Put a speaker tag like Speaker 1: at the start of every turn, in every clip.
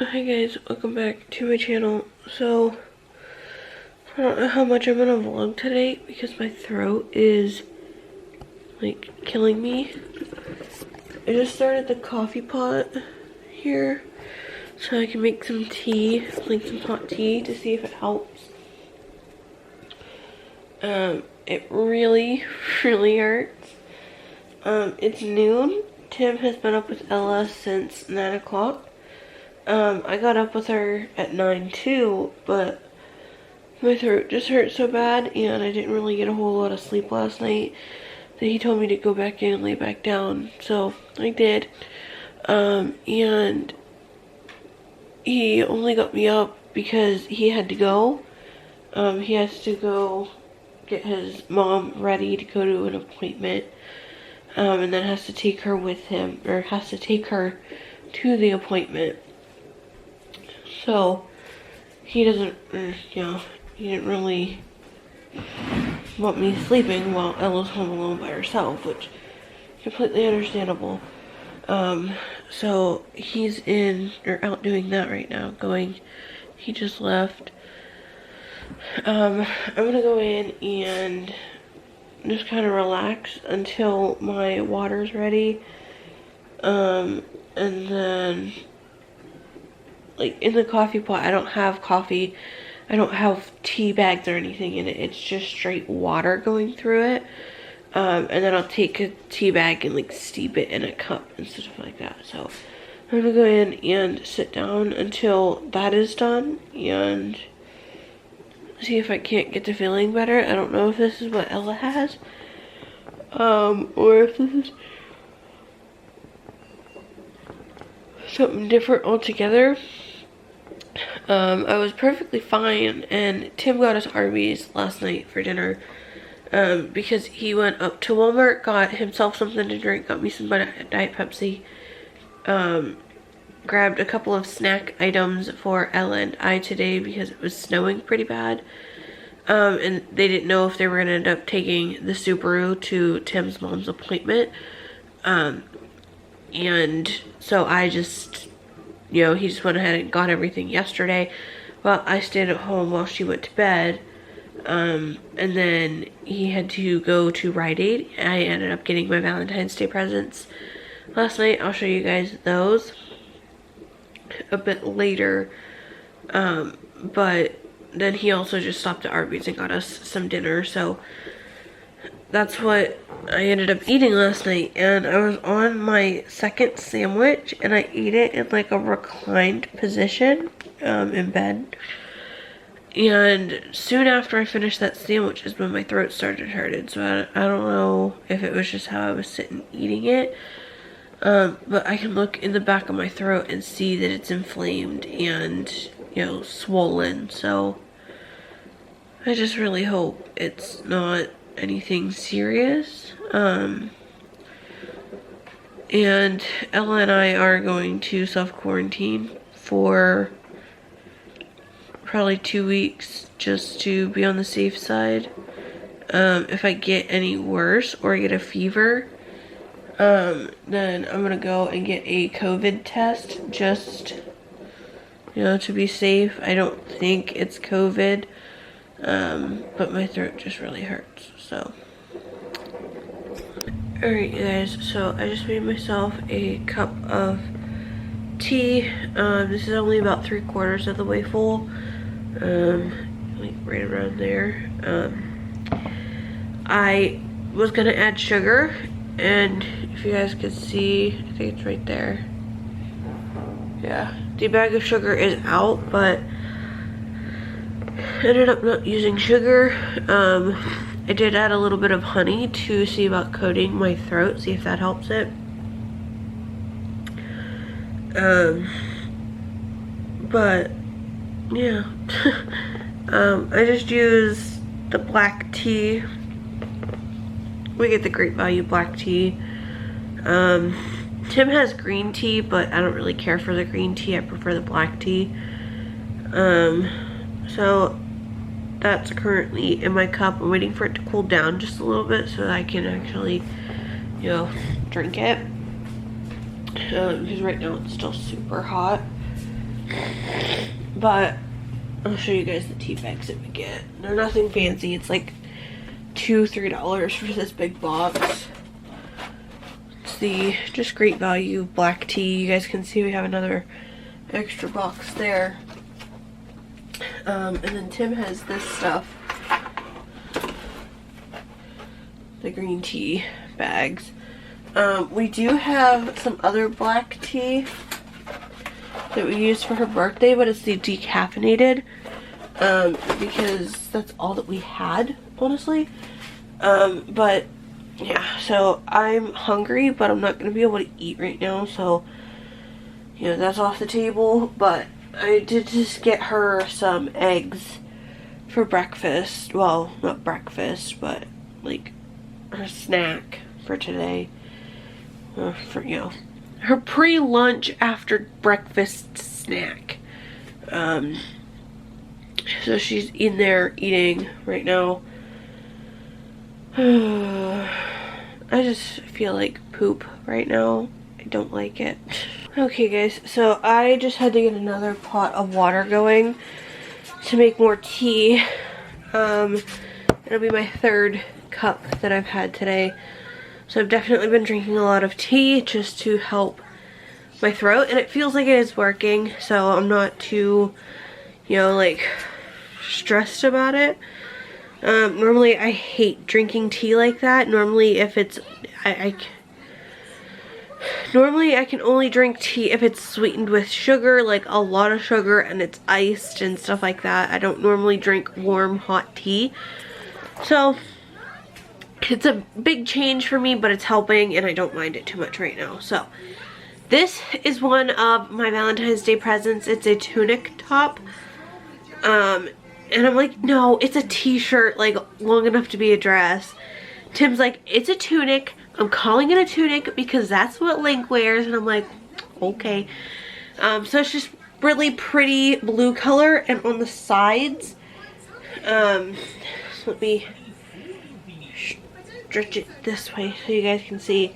Speaker 1: Hi guys, welcome back to my channel. So, I don't know how much I'm gonna vlog today because my throat is like killing me. I just started the coffee pot here so I can make some tea, like some hot tea, to see if it helps. It really, really hurts. It's noon. Tim has been up with Ella since 9 o'clock. I got up with her at 9 too, but my throat just hurt so bad and I didn't really get a whole lot of sleep last night that he told me to go back in and lay back down. So I did. And he only got me up because he had to go. He has to go get his mom ready to go to an appointment. And then has to take her with him, or has to take her to the appointment. So, he doesn't, he didn't really want me sleeping while Ella's home alone by herself, which is completely understandable. So he's in, or out doing that right now, he just left. I'm gonna go in and just kind of relax until my water's ready. And then, like, in the coffee pot, I don't have coffee. I don't have tea bags or anything in it. It's just straight water going through it. And then I'll take a tea bag and, like, steep it in a cup and stuff like that. So I'm gonna go in and sit down until that is done and see if I can't get to feeling better. I don't know if this is what Ella has, or if this is something different altogether. I was perfectly fine, and Tim got us Arby's last night for dinner, because he went up to Walmart, got himself something to drink, got me some Diet Pepsi, grabbed a couple of snack items for Ella and I today because it was snowing pretty bad. And they didn't know if they were going to end up taking the Subaru to Tim's mom's appointment. And so I just, he just went ahead and got everything yesterday. Well, I stayed at home while she went to bed. And then he had to go to Rite Aid. I ended up getting my Valentine's Day presents last night. I'll show you guys those a bit later. But then he also just stopped at Arby's and got us some dinner. So that's what I ended up eating last night. And I was on my second sandwich and I ate it in like a reclined position in bed. And soon after I finished that sandwich is when my throat started hurting. So I don't know if it was just how I was sitting eating it. But I can look in the back of my throat and see that it's inflamed and, swollen. So I just really hope it's not anything serious. And Ella and I are going to self-quarantine for probably 2 weeks just to be on the safe side. If I get any worse or get a fever, then I'm gonna go and get a COVID test just, to be safe. I don't think it's COVID, but my throat just really hurts, so. Alright guys, so I just made myself a cup of tea. This is only about 3/4 of the way full, like right around there. I was gonna add sugar, and if you guys could see, I think it's right there. Yeah, the bag of sugar is out, but I ended up not using sugar. I did add a little bit of honey to see about coating my throat, see if that helps it. But yeah, I just use the black tea. We get the Great Value black tea. Tim has green tea, but I don't really care for the green tea. I prefer the black tea. So that's currently in my cup. I'm waiting for it to cool down just a little bit so that I can actually, drink it. Because right now it's still super hot. But I'll show you guys the tea bags that we get. They're nothing fancy. It's like $2-3 for this big box. It's the just great value black tea. You guys can see we have another extra box there. And then Tim has this stuff. The green tea bags. We do have some other black tea that we used for her birthday, but it's the decaffeinated, because that's all that we had, honestly. But yeah, so I'm hungry, but I'm not gonna be able to eat right now, so you know, that's off the table. But I did just get her some eggs for breakfast. Well, not breakfast, but like her snack for today. For, you know, her pre-lunch after breakfast snack. So she's in there eating right now. I just feel like poop right now. I don't like it. Okay guys, so I just had to get another pot of water going to make more tea. It'll be my third cup that I've had today. So I've definitely been drinking a lot of tea just to help my throat, and it feels like it is working, so I'm not too, you know, like stressed about it. Normally I hate drinking tea like that. Normally if it's, normally I can only drink tea if it's sweetened with sugar, like a lot of sugar, and it's iced and stuff like that. I don't normally drink warm, hot tea. So it's a big change for me, but it's helping, and I don't mind it too much right now. So this is one of my Valentine's Day presents. It's a tunic top. And I'm like, no, it's a t-shirt, like long enough to be a dress. Tim's like, it's a tunic. I'm calling it a tunic because that's what Link wears. And I'm like, okay. So it's just really pretty blue color, and on the sides, let me stretch it this way so you guys can see.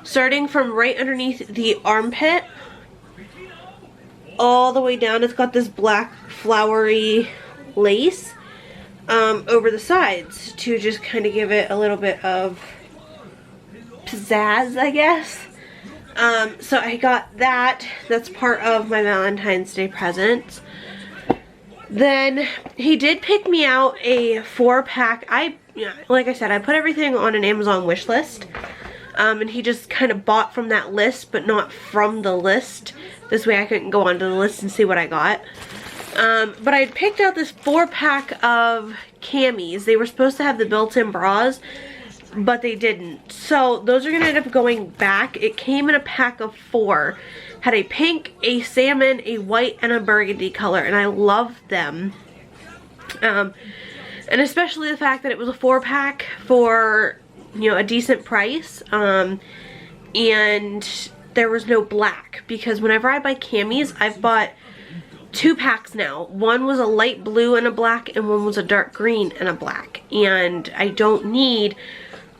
Speaker 1: Starting from right underneath the armpit all the way down, it's got this black flowery lace over the sides to just kind of give it a little bit of pizzazz, I guess. So I got that. That's part of my Valentine's Day present. Then he did pick me out a 4-pack. Like I said, I put everything on an Amazon wish list. And he just kind of bought from that list, but not from the list. This way I couldn't go onto the list and see what I got. But I picked out this 4-pack of camis. They were supposed to have the built-in bras, but they didn't. So those are going to end up going back. It came in a pack of 4. Had a pink, a salmon, a white, and a burgundy color, and I love them. And especially the fact that it was a 4-pack for, you know, a decent price. And there was no black, because whenever I buy camis, I've bought 2 packs now. One was a light blue and a black, and one was a dark green and a black. And I don't need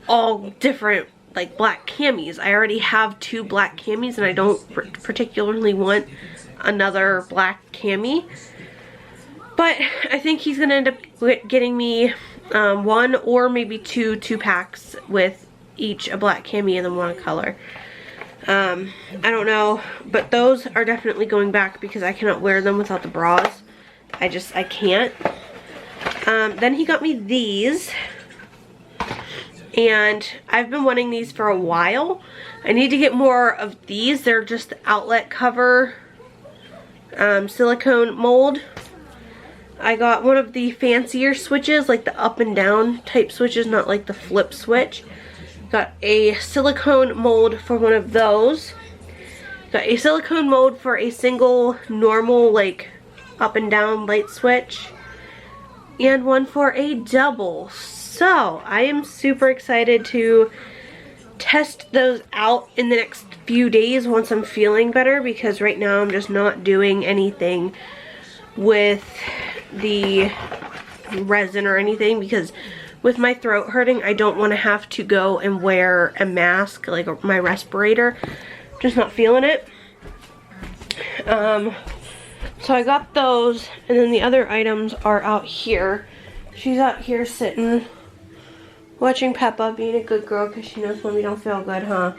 Speaker 1: all different like black camis. I already have 2 black camis, and I don't particularly want another black cami. But I think he's gonna end up getting me 1 or maybe 2 packs with each a black cami and then one a color. I don't know, but those are definitely going back because I cannot wear them without the bras. I can't. Then he got me these, and I've been wanting these for a while. I need to get more of these. They're just the outlet cover silicone mold. I got one of the fancier switches, like the up and down type switches, not like the flip switch. Got a silicone mold for one of those. Got a silicone mold for a single normal like up and down light switch. And one for a double. So I am super excited to test those out in the next few days once I'm feeling better, because right now I'm just not doing anything with the resin or anything, because with my throat hurting, I don't want to have to go and wear a mask, like my respirator. Just not feeling it. So I got those, and then the other items are out here. She's out here sitting, watching Peppa, being a good girl because she knows Mommy don't feel good, huh?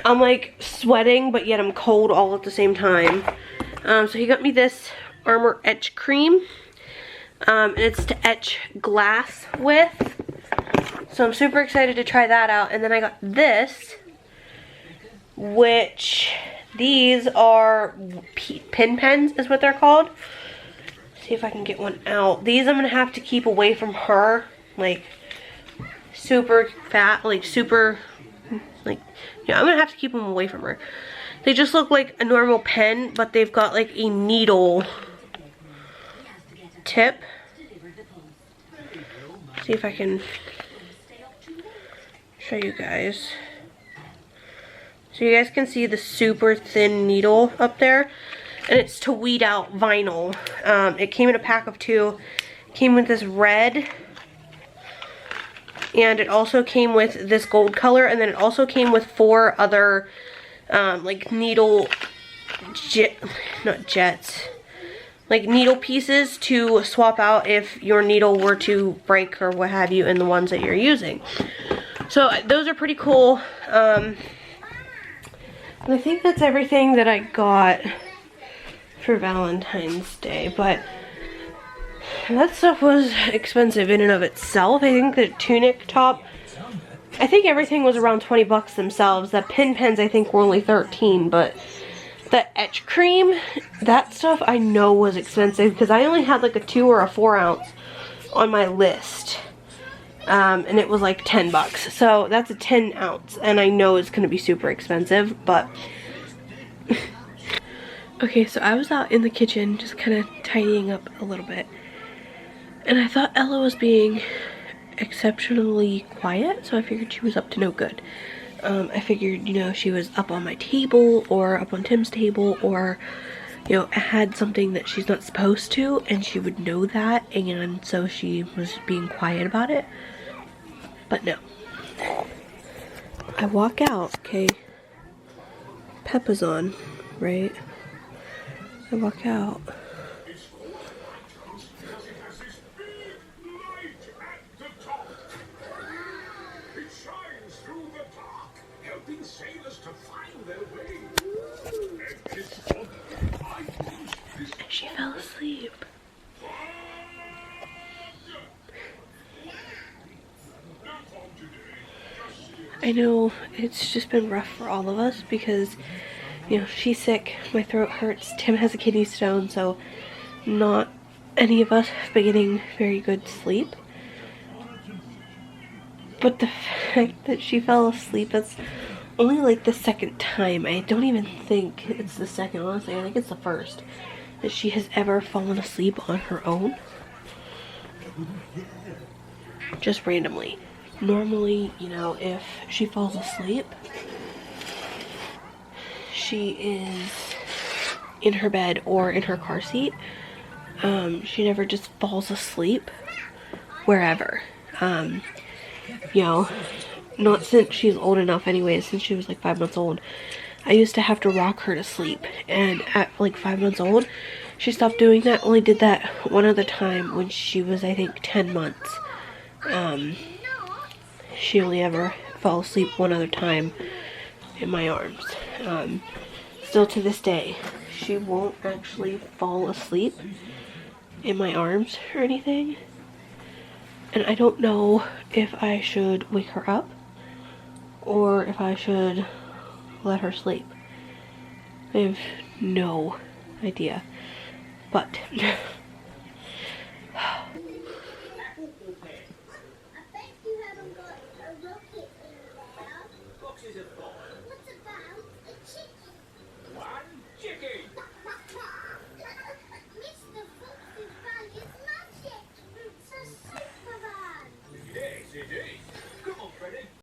Speaker 1: I'm like sweating, but yet I'm cold all at the same time. So he got me this Armor Etch Cream. And it's to etch glass with. So I'm super excited to try that out. And then I got this, which these are pin pens is what they're called. See if I can get one out. These I'm gonna have to keep away from her, like super fat, like super, like, yeah, I'm gonna have to keep them away from her. They just look like a normal pen, but they've got like a needle tip. See if I can show you guys. So you guys can see the super thin needle up there, and it's to weed out vinyl. It came in a pack of 2. It came with this red, and it also came with this gold color, and then it also came with 4 other like needle like needle pieces to swap out if your needle were to break or what have you in the ones that you're using. So those are pretty cool. And I think that's everything that I got for Valentine's Day, but that stuff was expensive in and of itself. I think the tunic top, I think everything was around 20 bucks themselves. The pin pens I think were only 13, but the etch cream, that stuff I know was expensive because I only had like a 2 or a 4 ounce on my list. And it was like 10 bucks. So that's a 10 ounce and I know it's gonna be super expensive, but okay, so I was out in the kitchen just kind of tidying up a little bit, and I thought Ella was being exceptionally quiet, so I figured she was up to no good. I figured, you know, she was up on my table or up on Tim's table, or, you know, had something that she's not supposed to, and she would know that, and so she was being quiet about it. But no. I walk out, okay, Peppa's on, right? I walk out. And she fell asleep. I know it's just been rough for all of us because, you know, she's sick, my throat hurts, Tim has a kidney stone, so not any of us have been getting very good sleep. But the fact that she fell asleep, that's only like the 2nd time. I don't even think it's the 2nd, honestly. I think it's the 1st that she has ever fallen asleep on her own. Just randomly. Normally, you know, if she falls asleep, she is in her bed or in her car seat. She never just falls asleep wherever. You know, not since she's old enough anyway, since she was like 5 months old. I used to have to rock her to sleep, and at like 5 months old, she stopped doing that. Only did that one other time when she was, I think, 10 months. She only ever fell asleep one other time in my arms. Still to this day, she won't actually fall asleep in my arms or anything. And I don't know if I should wake her up or if I should let her sleep. I have no idea. But